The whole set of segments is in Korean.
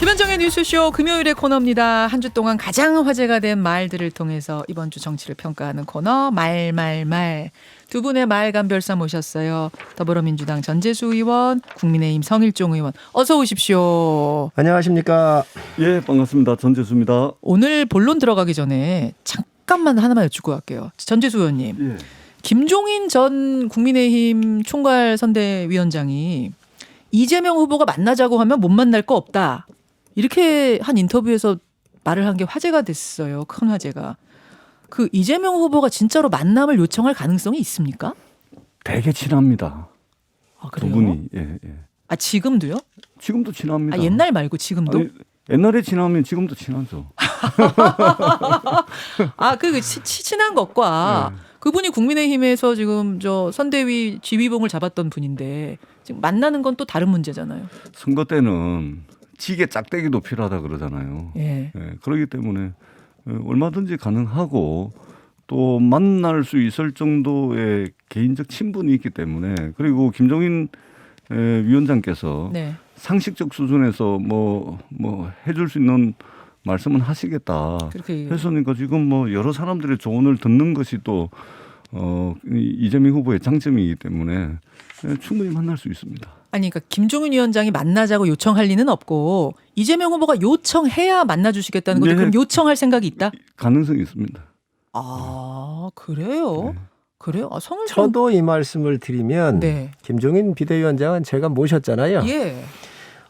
김현정의 뉴스쇼 금요일의 코너입니다. 한 주 동안 가장 화제가 된 말들을 통해서 이번 주 정치를 평가하는 코너 말. 두 분의 말감별사 모셨어요. 더불어민주당 전재수 의원, 국민의힘 성일종 의원. 어서 오십시오. 안녕하십니까. 예, 반갑습니다. 전재수입니다. 오늘 본론 들어가기 전에 잠깐만 하나만 여쭙고 갈게요. 전재수 의원님. 예. 김종인 전 국민의힘 총괄선대위원장이 이재명 후보가 만나자고 하면 못 만날 거 없다. 이렇게 한 인터뷰에서 말을 한 게 화제가 됐어요. 큰 화제가. 그 이재명 후보가 진짜로 만남을 요청할 가능성이 있습니까? 되게 친합니다. 아, 두 그래요? 분이. 예. 아, 지금도요? 지금도 친합니다. 아, 옛날 말고 지금도? 아니, 옛날에 친하면 지금도 친하죠. 아, 그 친한 것과 그분이 국민의힘에서 지금 저 선대위 지휘봉을 잡았던 분인데 지금 만나는 건 또 다른 문제잖아요. 선거 때는 지게 짝대기도 필요하다 그러잖아요. 예. 예, 그렇기 때문에 얼마든지 가능하고 또 만날 수 있을 정도의 개인적 친분이 있기 때문에 그리고 김종인 위원장께서 네. 상식적 수준에서 뭐 해줄 수 있는 말씀은 하시겠다. 그렇게 그래서니까 지금 뭐 여러 사람들의 조언을 듣는 것이 또 이재명 후보의 장점이기 때문에 충분히 만날 수 있습니다. 아니, 그러니까 김종인 위원장이 만나자고 요청할 리는 없고 이재명 후보가 요청해야 만나주시겠다는 거죠. 네. 그럼 요청할 생각이 있다? 가능성이 있습니다. 아, 그래요? 네. 그래요? 아, 성을 좀... 저도 이 말씀을 드리면 네. 김종인 비대위원장은 제가 모셨잖아요. 예.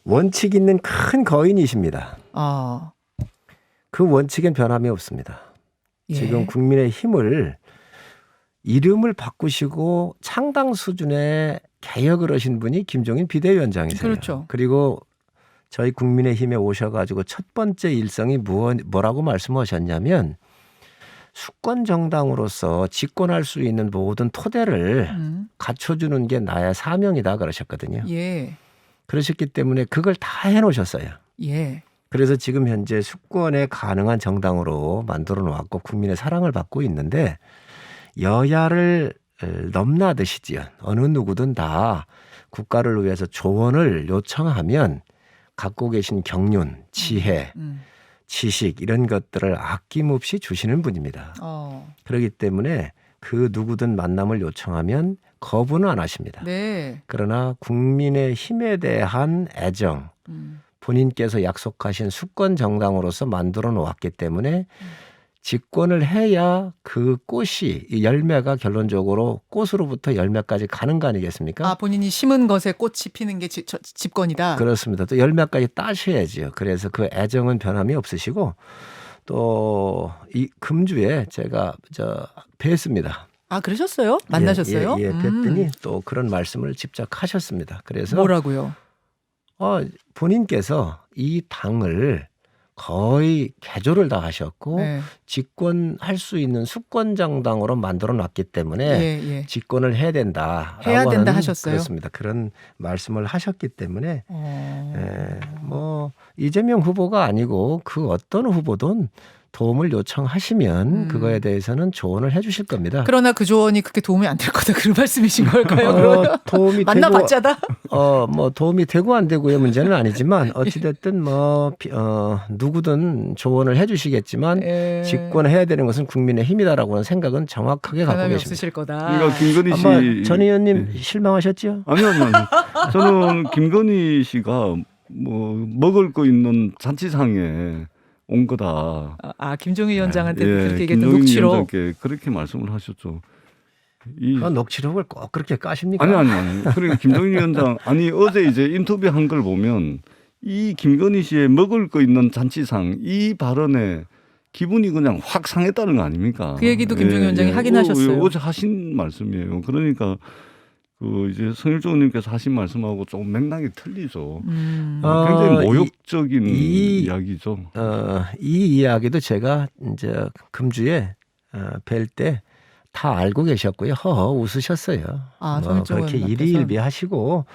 원칙 있는 큰 거인이십니다. 아, 그 원칙엔 변함이 없습니다. 예. 지금 국민의 힘을 이름을 바꾸시고 창당 수준의 개혁을 하신 분이 김종인 비대위원장이세요. 그렇죠. 그리고 저희 국민의힘에 오셔가지고 첫 번째 일성이 뭐라고 말씀하셨냐면 수권 정당으로서 집권할 수 있는 모든 토대를 갖춰주는 게 나의 사명이다 그러셨거든요. 예. 그러셨기 때문에 그걸 다 해놓으셨어요. 예. 그래서 지금 현재 수권에 가능한 정당으로 만들어 놓았고 국민의 사랑을 받고 있는데 여야를 넘나드시지요. 어느 누구든 다 국가를 위해서 조언을 요청하면 갖고 계신 경륜, 지혜, 지식 이런 것들을 아낌없이 주시는 분입니다. 그렇기 때문에 그 누구든 만남을 요청하면 거부는 안 하십니다. 네. 그러나 국민의 힘에 대한 애정, 본인께서 약속하신 수권 정당으로서 만들어 놓았기 때문에 집권을 해야 그 꽃이 이 열매가 결론적으로 꽃으로부터 열매까지 가는 거 아니겠습니까? 아, 본인이 심은 것에 꽃이 피는 게 집권이다. 그렇습니다. 또 열매까지 따셔야지요. 그래서 그 애정은 변함이 없으시고 또 이 금주에 제가 뵀습니다. 아, 그러셨어요? 만나셨어요? 예, 뵀더니 또 그런 말씀을 직접 하셨습니다. 그래서 뭐라고요? 본인께서 이 당을 거의 개조를 다 하셨고 네. 집권할 수 있는 수권 정당으로 만들어 놨기 때문에 예. 집권을 해야 된다. 해야 된다 하셨어요? 그렇습니다. 그런 말씀을 하셨기 때문에 뭐 이재명 후보가 아니고 그 어떤 후보든 도움을 요청하시면 그거에 대해서는 조언을 해 주실 겁니다. 그러나 그 조언이 그렇게 도움이 안 될 거다. 그런 말씀이신 걸까요? 그러면? 도움이 만나봤자다? 뭐 도움이 되고 안 되고의 문제는 아니지만 어찌됐든 누구든 조언을 해 주시겠지만 집권해야 되는 것은 국민의 힘이다라고는 생각은 정확하게 갖고 변함이 계십니다. 없으실 거다. 그러니까 김건희 씨. 아마 전 의원님 실망하셨죠? 아니요. 저는 김건희 씨가 뭐 먹을 거 있는 잔치상에 온 거다. 김종인 위원장한테 예, 그렇게 얘기했던 김종인 녹취록. 위원장께 그렇게 말씀을 하셨죠. 녹취록을 꼭 그렇게 까십니까? 아니. 그러니까 김종인 위원장 어제 이제 인터뷰한 걸 보면 이 김건희 씨의 먹을 거 있는 잔치상 이 발언에 기분이 그냥 확 상했다는 거 아닙니까? 그 얘기도 김종인 위원장이 하긴 하셨어요. 어제 하신 말씀이에요. 그러니까 그 이제 성일종 의원님께서 하신 말씀하고 조금 맥락이 틀리죠. 굉장히 모욕적인 이야기죠. 이 이야기도 제가 이제 금주에 뵐 때 다 알고 계셨고요. 허허 웃으셨어요. 그렇게 일희일비하시고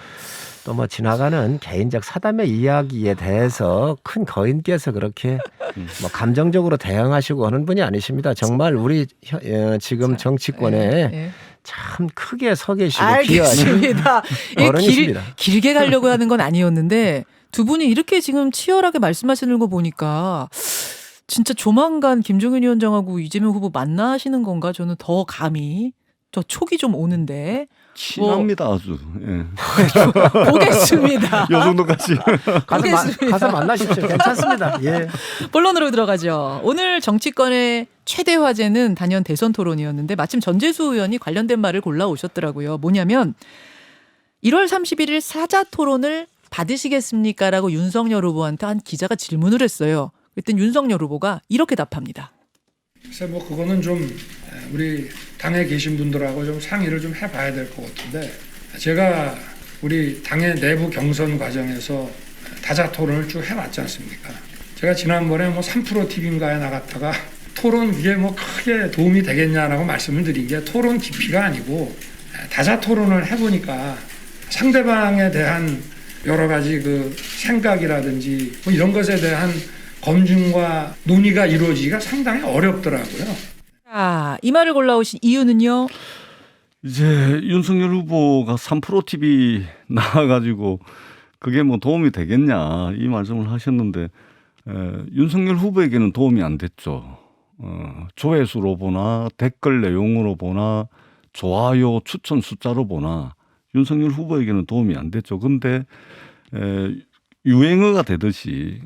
또 뭐 지나가는 개인적 사담의 이야기에 대해서 큰 거인께서 그렇게 뭐 감정적으로 대응하시고 하는 분이 아니십니다. 정말 우리 지금 정치권에 참 크게 서 계시고 알겠습니다. 어른이십니다. 길게 가려고 하는 건 아니었는데 두 분이 이렇게 지금 치열하게 말씀하시는 거 보니까 진짜 조만간 김종인 위원장하고 이재명 후보 만나시는 건가? 저는 더 감히 저 촉이 좀 오는데 친합니다 아주. 예. 보겠습니다. 요 정도까지. 가서 만나십시오. 괜찮습니다. 예. 본론으로 들어가죠. 오늘 정치권의 최대 화제는 단연 대선 토론이었는데 마침 전재수 의원이 관련된 말을 골라오셨더라고요. 뭐냐면 1월 31일 사자 토론을 받으시겠습니까? 라고 윤석열 후보한테 한 기자가 질문을 했어요. 그랬더니 윤석열 후보가 이렇게 답합니다. 글쎄 뭐 그거는 좀 우리 당에 계신 분들하고 좀 상의를 좀 해봐야 될 것 같은데 제가 우리 당의 내부 경선 과정에서 다자 토론을 쭉 해왔지 않습니까? 제가 지난번에 뭐 3프로 TV인가에 나갔다가 토론 이게 뭐 크게 도움이 되겠냐라고 말씀을 드린 게 토론 깊이가 아니고 다자 토론을 해보니까 상대방에 대한 여러 가지 그 생각이라든지 뭐 이런 것에 대한 검증과 논의가 이루어지기가 상당히 어렵더라고요. 자, 이 말을 골라오신 이유는요? 이제 윤석열 후보가 3프로 TV 나와가지고 그게 뭐 도움이 되겠냐 이 말씀을 하셨는데 윤석열 후보에게는 도움이 안 됐죠. 조회수로 보나 댓글 내용으로 보나 좋아요 추천 숫자로 보나 윤석열 후보에게는 도움이 안 됐죠. 근데 유행어가 되듯이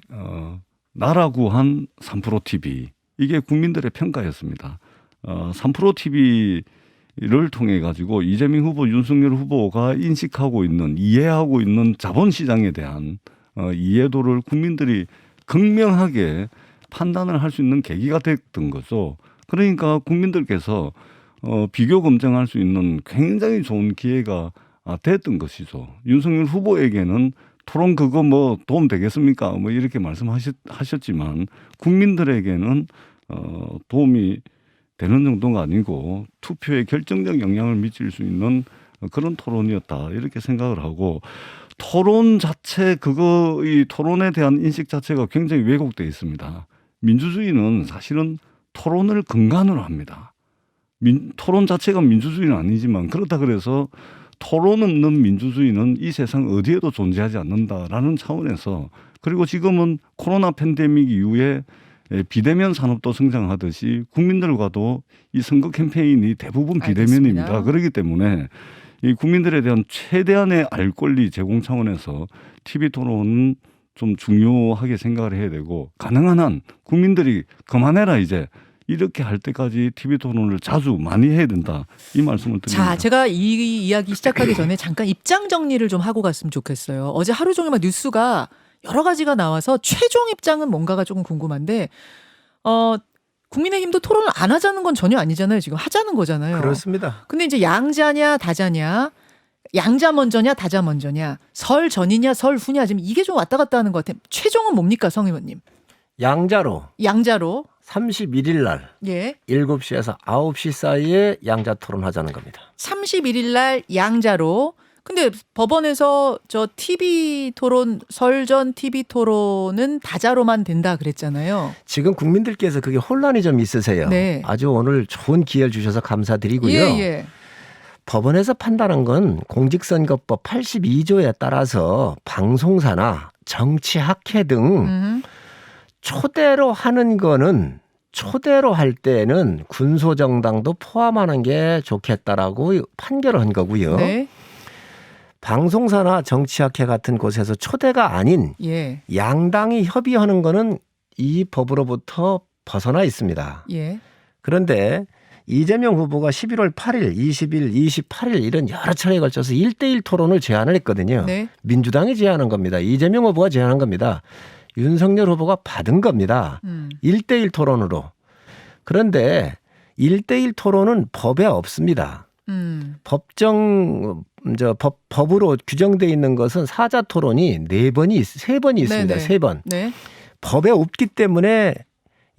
나라고 한 3프로 TV 이게 국민들의 평가였습니다. 3프로 TV를 통해 가지고 이재명 후보, 윤석열 후보가 인식하고 있는 이해하고 있는 자본시장에 대한 이해도를 국민들이 극명하게 판단을 할 수 있는 계기가 됐던 거죠. 그러니까 국민들께서 비교 검증할 수 있는 굉장히 좋은 기회가 됐던 것이죠. 윤석열 후보에게는 토론 그거 뭐 도움 되겠습니까? 뭐 이렇게 말씀하셨지만 국민들에게는 도움이 되는 정도가 아니고 투표에 결정적 영향을 미칠 수 있는 그런 토론이었다 이렇게 생각을 하고 토론 자체 이 토론에 대한 인식 자체가 굉장히 왜곡되어 있습니다. 민주주의는 사실은 토론을 근간으로 합니다. 토론 자체가 민주주의는 아니지만 그렇다 그래서 토론 없는 민주주의는 이 세상 어디에도 존재하지 않는다라는 차원에서 그리고 지금은 코로나 팬데믹 이후에 비대면 산업도 성장하듯이 국민들과도 이 선거 캠페인이 대부분 비대면입니다. 알겠습니다. 그렇기 때문에 이 국민들에 대한 최대한의 알 권리 제공 차원에서 TV 토론은 좀 중요하게 생각을 해야 되고 가능한 한 국민들이 그만해라 이제 이렇게 할 때까지 TV 토론을 자주 많이 해야 된다. 이 말씀을 드립니다. 자, 제가 이 이야기 시작하기 전에 잠깐 입장 정리를 좀 하고 갔으면 좋겠어요. 어제 하루 종일 막 뉴스가 여러 가지가 나와서 최종 입장은 뭔가가 조금 궁금한데 국민의힘도 토론을 안 하자는 건 전혀 아니잖아요. 지금 하자는 거잖아요. 그렇습니다. 근데 이제 양자냐 다자냐 양자 먼저냐 다자 먼저냐 설 전이냐 설 후냐 지금 이게 좀 왔다 갔다 하는 것 같아요. 최종은 뭡니까 성 의원님? 양자로 양자로 31일 날 예 7시에서 9시 사이에 양자 토론하자는 겁니다. 31일 날 양자로 근데 법원에서 저 TV 토론 설전 TV 토론은 다자로만 된다 그랬잖아요. 지금 국민들께서 그게 혼란이 좀 있으세요. 네. 아주 오늘 좋은 기회를 주셔서 감사드리고요. 예. 법원에서 판단한 건 공직선거법 82조에 따라서 방송사나 정치학회 등 초대로 하는 거는 초대로 할 때는 군소정당도 포함하는 게 좋겠다라고 판결을 한 거고요. 네. 방송사나 정치학회 같은 곳에서 초대가 아닌 예. 양당이 협의하는 거는 이 법으로부터 벗어나 있습니다. 예. 그런데 이재명 후보가 11월 8일, 20일, 28일 이런 여러 차례에 걸쳐서 1대1 토론을 제안을 했거든요. 네. 민주당이 제안한 겁니다. 이재명 후보가 제안한 겁니다. 윤석열 후보가 받은 겁니다. 1대1 토론으로. 그런데 1대1 토론은 법에 없습니다. 법으로 규정되어 있는 것은 사자 토론이 3번이 있습니다. 네네. 3번. 네. 법에 없기 때문에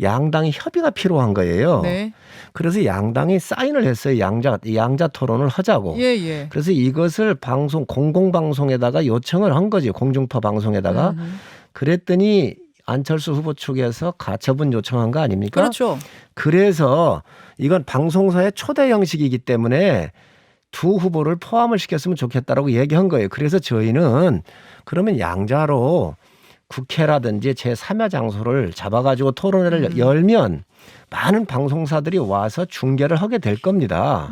양당이 협의가 필요한 거예요. 네. 그래서 양당이 사인을 했어요. 양자 토론을 하자고. 예. 그래서 이것을 공공방송에다가 요청을 한 거지. 공중파 방송에다가. 그랬더니 안철수 후보 측에서 가처분 요청한 거 아닙니까? 그렇죠. 그래서 이건 방송사의 초대 형식이기 때문에 두 후보를 포함을 시켰으면 좋겠다라고 얘기한 거예요. 그래서 저희는 그러면 양자로 국회라든지 제3야 장소를 잡아가지고 토론회를 열면 많은 방송사들이 와서 중계를 하게 될 겁니다.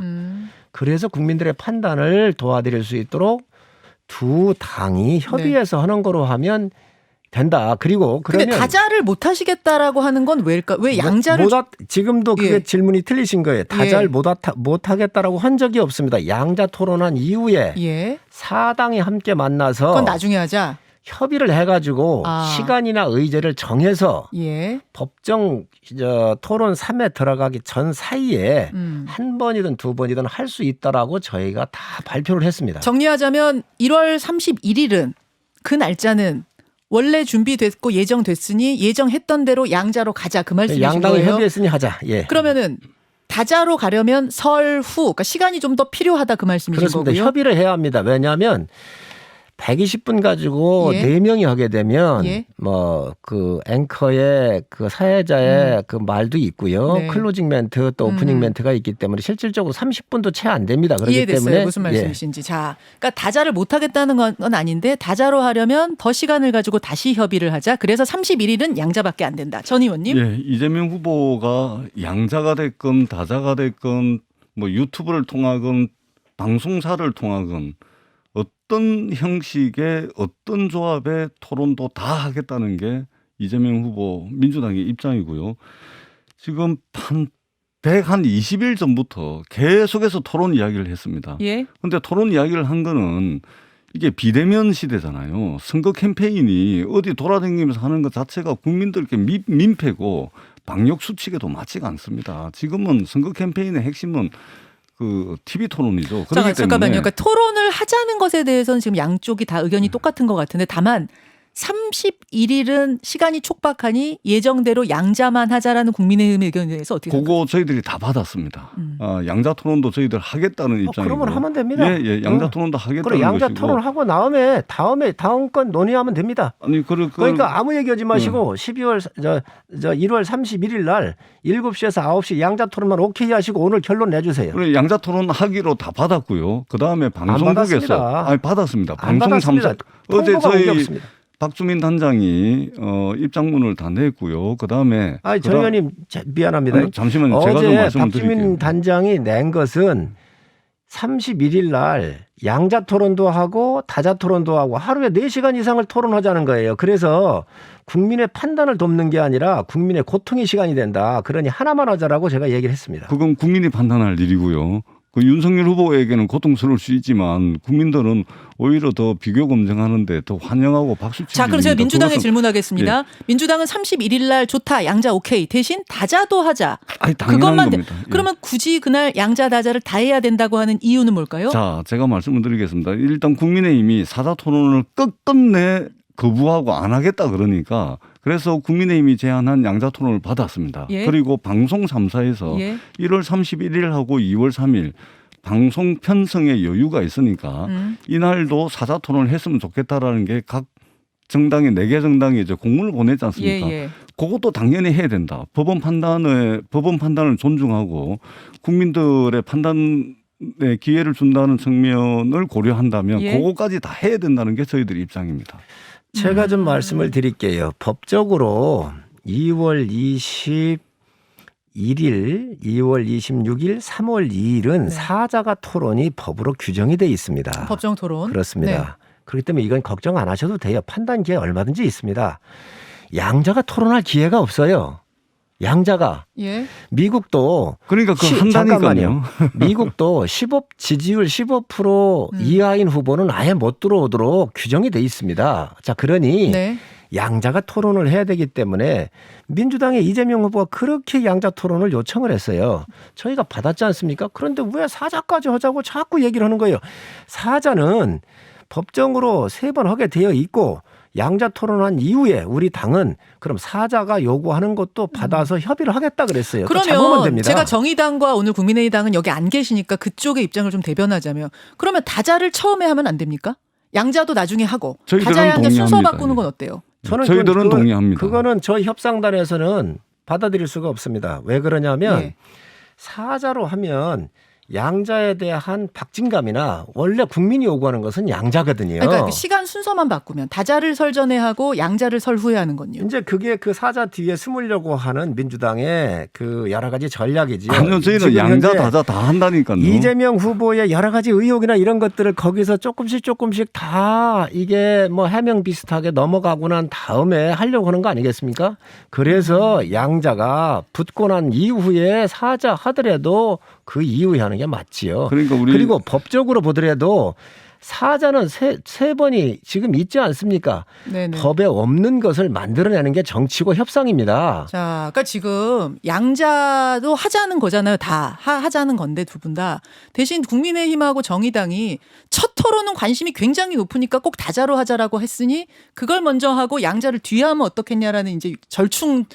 그래서 국민들의 판단을 도와드릴 수 있도록 두 당이 협의해서 하는 거로 하면 된다. 그리고 그러면 근데 다자를 못 하시겠다라고 하는 건 왜일까? 왜 양자를 지금도 그게 예. 질문이 틀리신 거예요. 다자를 못 하겠다라고 한 적이 없습니다. 양자 토론한 이후에 예. 사당이 함께 만나서 그건 나중에 하자. 협의를 해가지고 시간이나 의제를 정해서 예. 법정 토론 3회 들어가기 전 사이에 한 번이든 두 번이든 할 수 있다라고 저희가 다 발표를 했습니다. 정리하자면 1월 31일은 그 날짜는 원래 준비됐고 예정됐으니 예정했던 대로 양자로 가자 그 말씀이신 양당이 거예요? 협의했으니 하자. 예. 그러면은 다자로 가려면 설 후, 그러니까 시간이 좀 더 필요하다 그 말씀이신 그렇습니다. 거고요. 협의를 해야 합니다. 왜냐하면 120분 가지고 예. 4명이 하게 되면 예. 뭐 그 앵커의 그 사회자의 그 말도 있고요. 네. 클로징 멘트 또 오프닝 멘트가 있기 때문에 실질적으로 30분도 채 안 됩니다. 그렇기 이해됐어요. 때문에 무슨 말씀이신지. 자, 그러니까 다자를 못 하겠다는 건 아닌데 다자로 하려면 더 시간을 가지고 다시 협의를 하자. 그래서 31일은 양자밖에 안 된다. 전 의원님. 예, 이재명 후보가 양자가 됐건 다자가 됐건 뭐 유튜브를 통하건 방송사를 통하건 어떤 형식의 어떤 조합의 토론도 다 하겠다는 게 이재명 후보 민주당의 입장이고요. 지금 한 120일 전부터 계속해서 토론 이야기를 했습니다. 예. 그런데 토론 이야기를 한 거는 이게 비대면 시대잖아요. 선거 캠페인이 어디 돌아다니면서 하는 것 자체가 국민들께 민폐고 방역 수칙에도 맞지가 않습니다. 지금은 선거 캠페인의 핵심은 그 TV 토론이죠. 그렇기 잠깐만요. 때문에 그러니까 토론을 하자는 것에 대해서는 지금 양쪽이 다 의견이 똑같은 것 같은데 다만 31일은 시간이 촉박하니 예정대로 양자만 하자라는 국민의힘의 의견에 대해서 어떻게 생각하세요? 그거 저희들이 다 받았습니다. 양자 토론도 저희들 하겠다는 입장이고. 그러면 하면 됩니다. 예, 양자 토론도 하겠다는 그래 양자 것이고. 토론을 하고 다음 건 논의하면 됩니다. 아니 그러니까 아무 얘기하지 마시고 1월 31일 날 7시에서 9시 양자 토론만 오케이 하시고 오늘 결론 내주세요. 그래 양자 토론 하기로 다 받았고요. 그 다음에 방송국에서 받았습니다. 안 방송 받았습니다. 3사 어제 통보가 저희 오겠습니다. 박주민 단장이 입장문을 다 냈고요. 그 다음에 정 의원님 미안합니다. 잠시만요. 제가 좀 어제 말씀을 박주민 드릴게요. 단장이 낸 것은 31일 날 양자 토론도 하고 다자 토론도 하고 하루에 4시간 이상을 토론하자는 거예요. 그래서 국민의 판단을 돕는 게 아니라 국민의 고통의 시간이 된다. 그러니 하나만 하자라고 제가 얘기를 했습니다. 그건 국민이 판단할 일이고요. 그 윤석열 후보에게는 고통스러울 수 있지만 국민들은 오히려 더 비교 검증하는데 더 환영하고 박수치기. 자, 그럼 제가 민주당에 질문하겠습니다. 예. 민주당은 31일 날 좋다. 양자 오케이. 대신 다자도 하자. 아니, 당연한 그것만 겁니다. 그러면 굳이 그날 양자 다자를 다 해야 된다고 하는 이유는 뭘까요? 자, 제가 말씀을 드리겠습니다. 일단 국민의힘이 사자 토론을 끝끝내 거부하고 안 하겠다 그러니까 그래서 국민의힘이 제안한 양자 토론을 받았습니다. 예. 그리고 방송 3사에서 1월 31일하고 2월 3일 방송 편성에 여유가 있으니까 이날도 사자 토론을 했으면 좋겠다라는 게 각 정당의 4개 정당이 이제 공문을 보내지 않습니까? 그것도 당연히 해야 된다. 법원 판단을 존중하고 국민들의 판단에 기회를 준다는 측면을 고려한다면 그거까지 다 해야 된다는 게 저희들의 입장입니다. 제가 좀 말씀을 드릴게요. 법적으로 2월 21일, 2월 26일, 3월 2일은 사자가 토론이 법으로 규정이 돼 있습니다. 법정 토론. 그렇습니다. 네. 그렇기 때문에 이건 걱정 안 하셔도 돼요. 판단 기회 얼마든지 있습니다. 양자가 토론할 기회가 없어요. 양자가. 미국도 그러니까 그 한다니까요. 미국도 지지율 15% 이하인 후보는 아예 못 들어오도록 규정이 돼 있습니다. 자, 그러니 양자가 토론을 해야 되기 때문에 민주당의 이재명 후보가 그렇게 양자 토론을 요청을 했어요. 저희가 받았지 않습니까? 그런데 왜 사자까지 하자고 자꾸 얘기를 하는 거예요. 사자는 법정으로 3번 하게 되어 있고 양자 토론한 이후에 우리 당은 그럼 사자가 요구하는 것도 받아서 협의를 하겠다 그랬어요. 잡으면 됩니다. 제가 정의당과 오늘 국민의당은 여기 안 계시니까 그쪽의 입장을 좀 대변하자면 그러면 다자를 처음에 하면 안 됩니까? 양자도 나중에 하고 다자 양자 순서 바꾸는 건 어때요? 저희들은 동의합니다. 그거는 저희 협상단에서는 받아들일 수가 없습니다. 왜 그러냐면 사자로 하면 양자에 대한 박진감이나 원래 국민이 요구하는 것은 양자거든요. 그러니까 그 시간 순서만 바꾸면 다자를 설 전에 하고 양자를 설 후에 하는 건요. 이제 그게 그 사자 뒤에 숨으려고 하는 민주당의 그 여러 가지 전략이지요. 아니요, 저희는 지금 양자 현재 다자 다 한다니까요. 이재명 후보의 여러 가지 의혹이나 이런 것들을 거기서 조금씩 다 이게 뭐 해명 비슷하게 넘어가고 난 다음에 하려고 하는 거 아니겠습니까? 그래서 양자가 붙고 난 이후에 사자 하더라도 그 이후에 하는 게 맞지요. 그러니까 그리고 법적으로 보더라도 사자는 세 번이 지금 있지 않습니까? 네네. 법에 없는 것을 만들어내는 게 정치고 협상입니다. 자, 그러니까 지금 양자도 하자는 거잖아요. 다 하자는 건데 두 분 다. 대신 국민의힘하고 정의당이 첫 토론은 관심이 굉장히 높으니까 꼭 다자로 하자라고 했으니 그걸 먼저 하고 양자를 뒤에 하면 어떻겠냐라는 이제 절충안을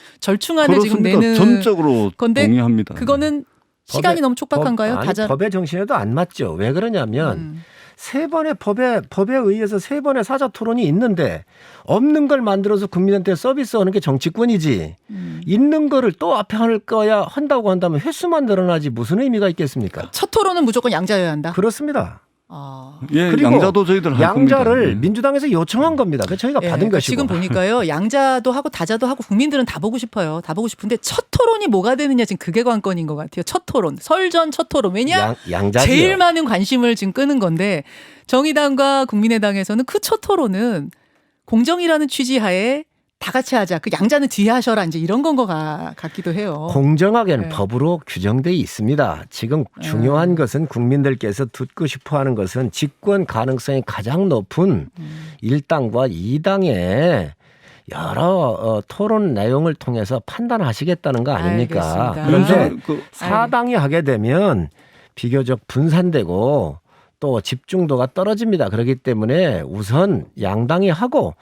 지금 그렇습니다. 내는 전적으로 건데 동의합니다. 그거는 시간이 너무 촉박한가요? 다자. 법의 정신에도 안 맞죠. 왜 그러냐면 세 번의 법에 의해서 세 번의 사자 토론이 있는데 없는 걸 만들어서 국민한테 서비스하는 게 정치권이지. 있는 거를 또 앞에 할 거야 한다고 한다면 횟수만 늘어나지 무슨 의미가 있겠습니까? 첫 토론은 무조건 양자여야 한다. 그렇습니다. 아. 예, 그리고 양자도 저희들 할 양자를 겁니다. 예. 민주당에서 요청한 겁니다. 그래서 저희가 예, 받은 그러니까 것이고. 지금 보니까요. 양자도 하고 다자도 하고 국민들은 다 보고 싶어요. 다 보고 싶은데 첫 토론이 뭐가 되느냐 지금 그게 관건인 것 같아요. 첫 토론. 설전 첫 토론. 왜냐? 양자지요. 제일 많은 관심을 지금 끄는 건데 정의당과 국민의당에서는 그 첫 토론은 공정이라는 취지하에 다 같이 하자. 그 양자는 뒤에 하셔라. 이제 이런 건 것 같기도 해요. 공정하게는 네. 법으로 규정돼 있습니다. 지금 중요한 것은 국민들께서 듣고 싶어하는 것은 집권 가능성이 가장 높은 1당과 2당의 여러 토론 내용을 통해서 판단하시겠다는 거 아닙니까? 알겠습니다. 그런데 그 4당이 하게 되면 비교적 분산되고 또 집중도가 떨어집니다. 그렇기 때문에 우선 양당이 하고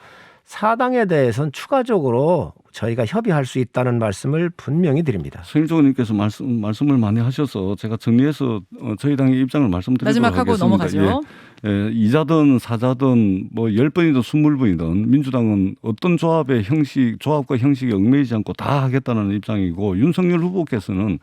4당에 대해서는 추가적으로 저희가 협의할 수 있다는 말씀을 분명히 드립니다. 서인조 의원님께서 말씀을 많이 하셔서 제가 정리해서 저희 당의 입장을 말씀드리도록 마지막 하고 하겠습니다. 넘어가죠. 예, 이자든 사자든 뭐 10번이든 20번이든 민주당은 어떤 조합과 형식에 얽매이지 않고 다 하겠다는 입장이고 윤석열 후보께서는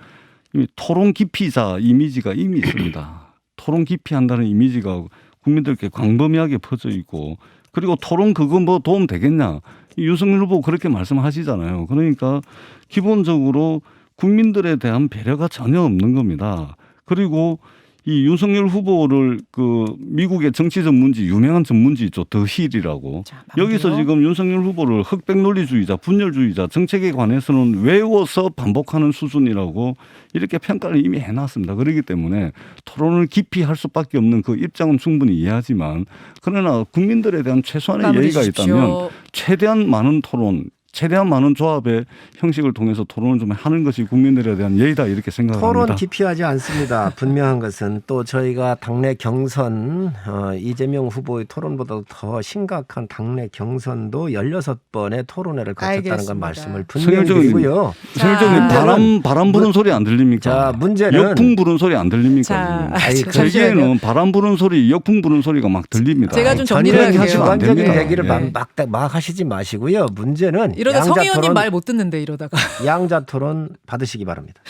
이미 토론 기피자 이미지가 이미 있습니다. 토론 기피한다는 이미지가 국민들께 광범위하게 퍼져 있고 그리고 토론 그거 뭐 도움 되겠냐. 윤석열 후보 그렇게 말씀하시잖아요. 그러니까 기본적으로 국민들에 대한 배려가 전혀 없는 겁니다. 그리고 이 윤석열 후보를 그 미국의 정치 전문지 유명한 전문지 있죠. 더 힐이라고. 자, 마무리요. 여기서 지금 윤석열 후보를 흑백 논리주의자, 분열주의자, 정책에 관해서는 외워서 반복하는 수준이라고 이렇게 평가를 이미 해놨습니다. 그렇기 때문에 토론을 깊이 할 수밖에 없는 그 입장은 충분히 이해하지만 그러나 국민들에 대한 최소한의 마무리 예의가 주십시오. 있다면 최대한 많은 토론, 최대한 많은 조합의 형식을 통해서 토론을 좀 하는 것이 국민들에 대한 예의다 이렇게 생각합니다. 토론 기피하지 않습니다. 분명한 것은 또 저희가 당내 경선 이재명 후보의 토론보다 더 심각한 당내 경선도 16번의 토론회를 거쳤다는 알겠습니다. 건 말씀을 분명히 드리고요. 서울정님 자, 바람 부는 소리 안 들립니까? 자, 문제는 역풍 부는 소리 안 들립니까? 자, 지금? 잠시만요. 세계에는 바람 부는 소리, 역풍 부는 소리가 막 들립니다. 제가 좀 정리를 전형적인 할게요. 주관적인 됩니다. 얘기를 예. 막 하시지 마시고요. 문제는 이러다 성 의원님 토론, 말 못 듣는데 이러다가. 양자 토론 받으시기 바랍니다.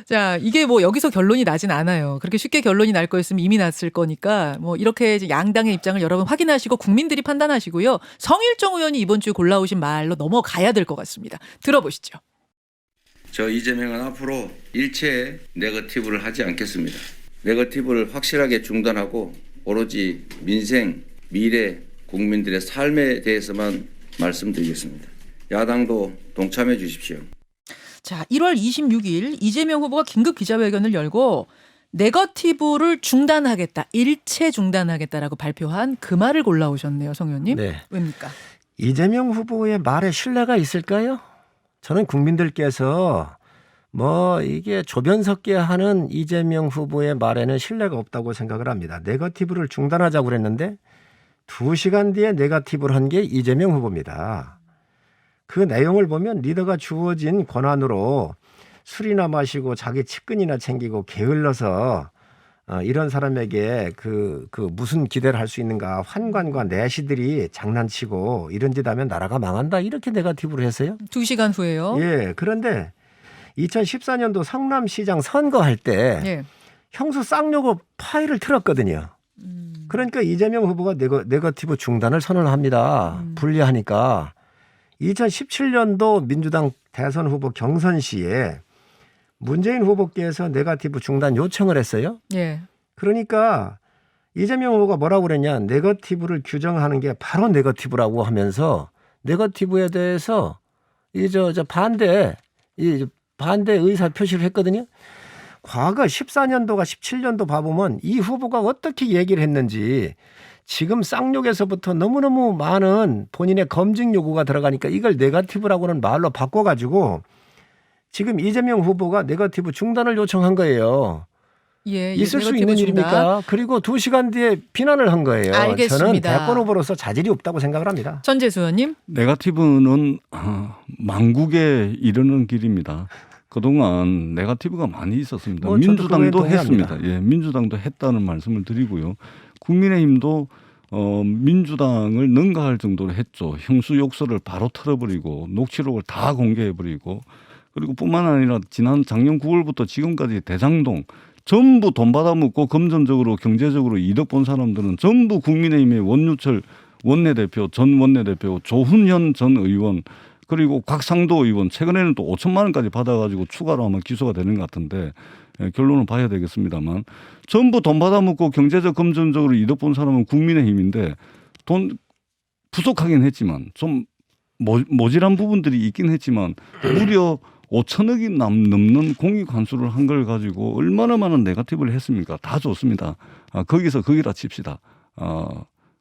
자, 이게 뭐 여기서 결론이 나진 않아요. 그렇게 쉽게 결론이 날 거였으면 이미 났을 거니까 뭐 이렇게 이제 양당의 입장을 여러분 확인하시고 국민들이 판단하시고요. 성일종 의원이 이번 주에 골라오신 말로 넘어가야 될 것 같습니다. 들어보시죠. 저 이재명은 앞으로 일체 네거티브를 하지 않겠습니다. 네거티브를 확실하게 중단하고 오로지 민생, 미래, 국민들의 삶에 대해서만 말씀드리겠습니다. 야당도 동참해 주십시오. 자, 1월 26일 이재명 후보가 긴급 기자회견을 열고 네거티브를 중단하겠다, 일체 중단하겠다라고 발표한 그 말을 골라오셨네요, 성 의원님. 네. 왜입니까? 이재명 후보의 말에 신뢰가 있을까요? 저는 국민들께서 뭐 이게 조변 섞게 하는 이재명 후보의 말에는 신뢰가 없다고 생각을 합니다. 네거티브를 중단하자고 그랬는데 2시간 뒤에 네거티브를 한 게 이재명 후보입니다. 그 내용을 보면 리더가 주어진 권한으로 술이나 마시고 자기 측근이나 챙기고 게을러서 이런 사람에게 그 무슨 기대를 할 수 있는가, 환관과 내시들이 장난치고 이런 짓 하면 나라가 망한다, 이렇게 네거티브를 했어요. 2시간 후에요. 예, 그런데 2014년도 성남시장 선거할 때 예. 형수 쌍욕업 파일을 틀었거든요. 그러니까 이재명 후보가 네거티브 중단을 선언합니다. 불리하니까. 2017년도 민주당 대선 후보 경선 시에 문재인 후보께서 네거티브 중단 요청을 했어요. 예. 그러니까 이재명 후보가 뭐라고 그랬냐. 네거티브를 규정하는 게 바로 네거티브라고 하면서 네거티브에 대해서 반대 의사 표시를 했거든요. 과거 14년도가 17년도 봐보면 이 후보가 어떻게 얘기를 했는지 지금 쌍욕에서부터 너무너무 많은 본인의 검증 요구가 들어가니까 이걸 네거티브라고는 말로 바꿔가지고 지금 이재명 후보가 네거티브 중단을 요청한 거예요. 예, 있을 수 네거티브 있는 중단. 일입니까? 그리고 2시간 뒤에 비난을 한 거예요. 알겠습니다. 저는 대권 후보로서 자질이 없다고 생각을 합니다. 전재수 의원님. 네거티브는 망국에 이르는 길입니다. 그동안 네거티브가 많이 있었습니다. 뭐 저도 민주당도 그거에 동의합니다. 했습니다. 예, 민주당도 했다는 말씀을 드리고요. 국민의힘도 민주당을 능가할 정도로 했죠. 형수 욕설을 바로 털어버리고 녹취록을 다 공개해버리고 그리고 뿐만 아니라 지난 작년 9월부터 지금까지 대장동 전부 돈 받아먹고 금전적으로 경제적으로 이득 본 사람들은 전부 국민의힘의 원유철 원내대표, 전 원내대표, 조훈현 전 의원 그리고 곽상도 의원 최근에는 또 5천만 원까지 받아가지고 추가로 아마 기소가 되는 것 같은데 결론은 봐야 되겠습니다만 전부 돈 받아먹고 경제적 금전적으로 이득 본 사람은 국민의힘인데 돈 부족하긴 했지만 좀 모질한 부분들이 있긴 했지만 무려 5천억이 넘는 공익 환수를 한 걸 가지고 얼마나 많은 네거티브를 했습니까? 다 좋습니다. 거기서 거기라 칩시다.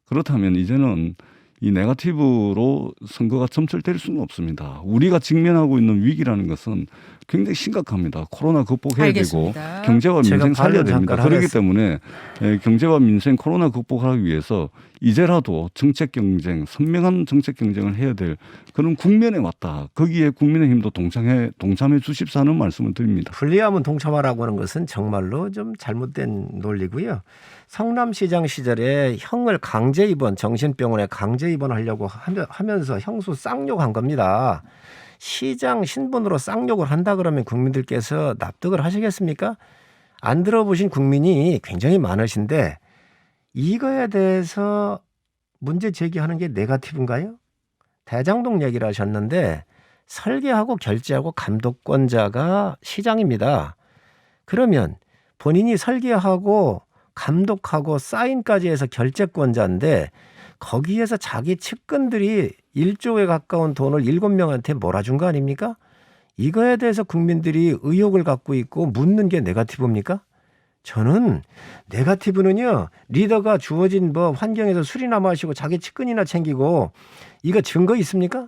그렇다면 이제는 이 네거티브로 선거가 점철될 수는 없습니다. 우리가 직면하고 있는 위기라는 것은 굉장히 심각합니다. 코로나 극복해야 알겠습니다. 되고 경제와 민생 살려야 됩니다. 그렇기 하겠습니다. 때문에 경제와 민생 코로나 극복하기 위해서 이제라도 정책 경쟁, 선명한 정책 경쟁을 해야 될 그런 국면에 왔다. 거기에 국민의힘도 동참해 주십사 하는 말씀을 드립니다. 불리하면 동참하라고 하는 것은 정말로 좀 잘못된 논리고요. 성남시장 시절에 형을 강제 입원, 정신병원에 강제 입원하려고 하면서 형수 쌍욕한 겁니다. 시장 신분으로 쌍욕을 한다 그러면 국민들께서 납득을 하시겠습니까? 안 들어보신 국민이 굉장히 많으신데 이거에 대해서 문제 제기하는 게 네거티브인가요? 대장동 얘기를 하셨는데 설계하고 결재하고 감독권자가 시장입니다. 그러면 본인이 설계하고 감독하고 사인까지 해서 결재권자인데 거기에서 자기 측근들이 1조에 가까운 돈을 7명한테 몰아준 거 아닙니까? 이거에 대해서 국민들이 의혹을 갖고 있고 묻는 게 네거티브입니까? 저는 네거티브는요. 리더가 주어진 환경에서 술이나 마시고 자기 측근이나 챙기고 이거 증거 있습니까?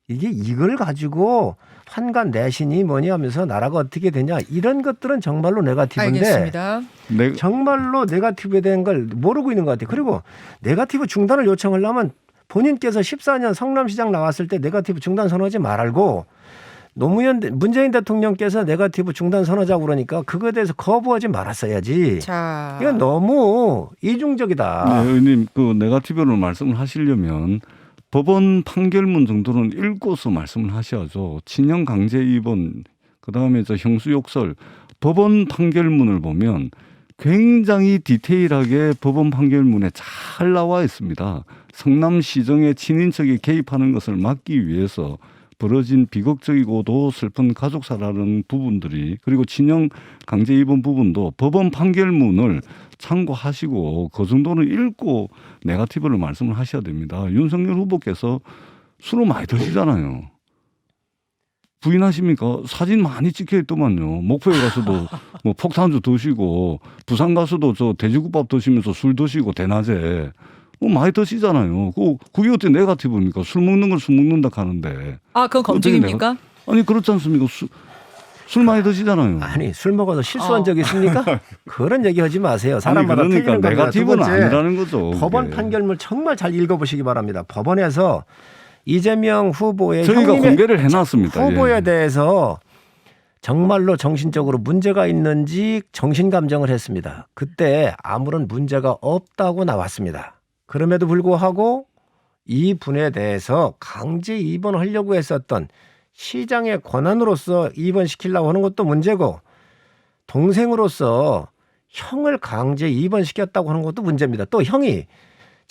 이걸 가지고 환관 내신이 뭐냐 하면서 나라가 어떻게 되냐 이런 것들은 정말로 네거티브인데 알겠습니다. 정말로 네거티브에 대한 걸 모르고 있는 것 같아요. 그리고 네거티브 중단을 요청하려면 본인께서 14년 성남시장 나왔을 때 네거티브 중단 선언하지 말고 문재인 대통령께서 네거티브 중단 선언하자고 그러니까 그거에 대해서 거부하지 말았어야지. 자, 이건 너무 이중적이다. 네, 의원님 그 네거티브를 말씀을 하시려면 법원 판결문 정도는 읽고서 말씀을 하셔야죠. 친형 강제 입원, 그다음에 형수 욕설, 법원 판결문을 보면 굉장히 디테일하게 법원 판결문에 잘 나와 있습니다. 성남시정의 친인척이 개입하는 것을 막기 위해서 벌어진 비극적이고도 슬픈 가족사라는 부분들이 그리고 친형 강제 입원 부분도 법원 판결문을 참고하시고 그 정도는 읽고 네거티브를 말씀을 하셔야 됩니다. 윤석열 후보께서 술을 많이 드시잖아요. 부인하십니까? 사진 많이 찍혀 있더만요. 목포에 가서도 뭐 폭탄주 드시고 부산 가서도 저 돼지국밥 드시면서 술 드시고 대낮에 많이 드시잖아요. 그게 어떻게 네거티브입니까? 술 먹는 걸 술 먹는다 하는데. 그건 검증입니까? 아니 그렇지 않습니까? 술 많이 드시잖아요. 아니 술 먹어서 실수한 적이 있습니까? 그런 얘기하지 마세요. 사람마다 아니, 그러니까 틀리는 겁니다. 네거티브는 아니라는 거죠. 법원 그게. 판결문 정말 잘 읽어보시기 바랍니다. 법원에서 이재명 후보의 저희가 공개를 해놨습니다. 후보에 예. 대해서 정말로 정신적으로 문제가 있는지 정신감정을 했습니다. 그때 아무런 문제가 없다고 나왔습니다. 그럼에도 불구하고 이 분에 대해서 강제 입원하려고 했었던 시장의 권한으로서 입원시키려고 하는 것도 문제고 동생으로서 형을 강제 입원시켰다고 하는 것도 문제입니다. 또 형이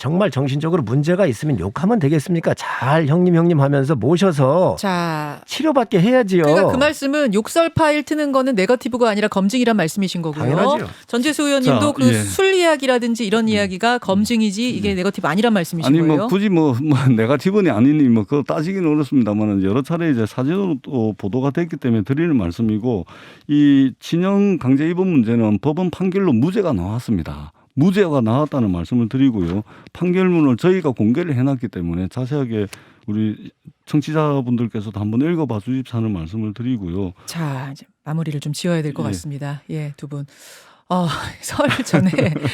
정말 정신적으로 문제가 있으면 욕하면 되겠습니까? 잘 형님 하면서 모셔서 자, 치료받게 해야지요. 그러니까 그 말씀은 욕설 파일 트는 거는 네거티브가 아니라 검증이란 말씀이신 거고요. 당연하죠. 전재수 의원님도 자, 그 예. 술 이야기라든지 이런 이야기가 검증이지 이게 네거티브 아니란 말씀이신 아니 거예요. 굳이 네가티브니 아니니 그거 따지기는 어렵습니다만은 여러 차례 이제 사진으로 또 보도가 됐기 때문에 드리는 말씀이고 이 친형 강제 입원 문제는 법원 판결로 무죄가 나왔습니다. 무죄가 나왔다는 말씀을 드리고요. 판결문을 저희가 공개를 해놨기 때문에 자세하게 우리 청취자분들께서도 한번 읽어봐 주십사는 말씀을 드리고요. 자, 이제 마무리를 좀 지어야 될 것 예. 같습니다. 예, 두 분.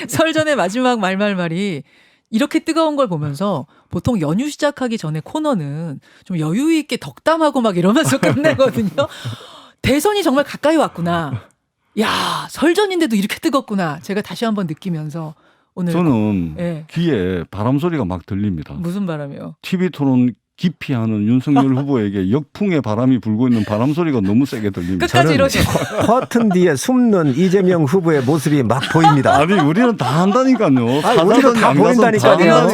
설 전에 마지막 말이 이렇게 뜨거운 걸 보면서 보통 연휴 시작하기 전에 코너는 좀 여유 있게 덕담하고 막 이러면서 끝내거든요. 대선이 정말 가까이 왔구나. 야, 설 전인데도 이렇게 뜨겁구나. 제가 다시 한번 느끼면서 오늘 저는 예. 귀에 바람 소리가 막 들립니다. 무슨 바람이요? TV 토론 기피하는 윤석열 후보에게 역풍의 바람이 불고 있는 바람 소리가 너무 세게 들립니다. 끝까지 이러시. 커튼 뒤에 숨는 이재명 후보의 모습이 막 보입니다. 아니 우리는 다 한다니까요. 우리도 다 보인다니까요.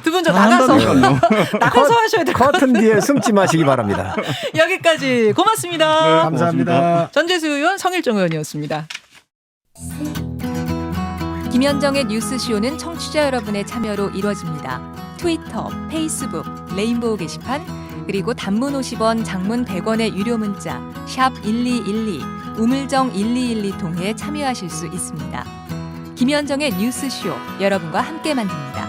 두 분 저 나가서 하셔야 될 것 같아요. 커튼 뒤에 숨지 마시기 바랍니다. 여기까지 고맙습니다. 네, 감사합니다. 전재수 의원, 성일정 의원이었습니다. 김현정의 뉴스쇼는 청취자 여러분의 참여로 이루어집니다. 트위터, 페이스북, 레인보우 게시판, 그리고 단문 50원, 장문 100원의 유료 문자 샵 1212, 우물정 1212 통해 참여하실 수 있습니다. 김현정의 뉴스쇼, 여러분과 함께 만듭니다.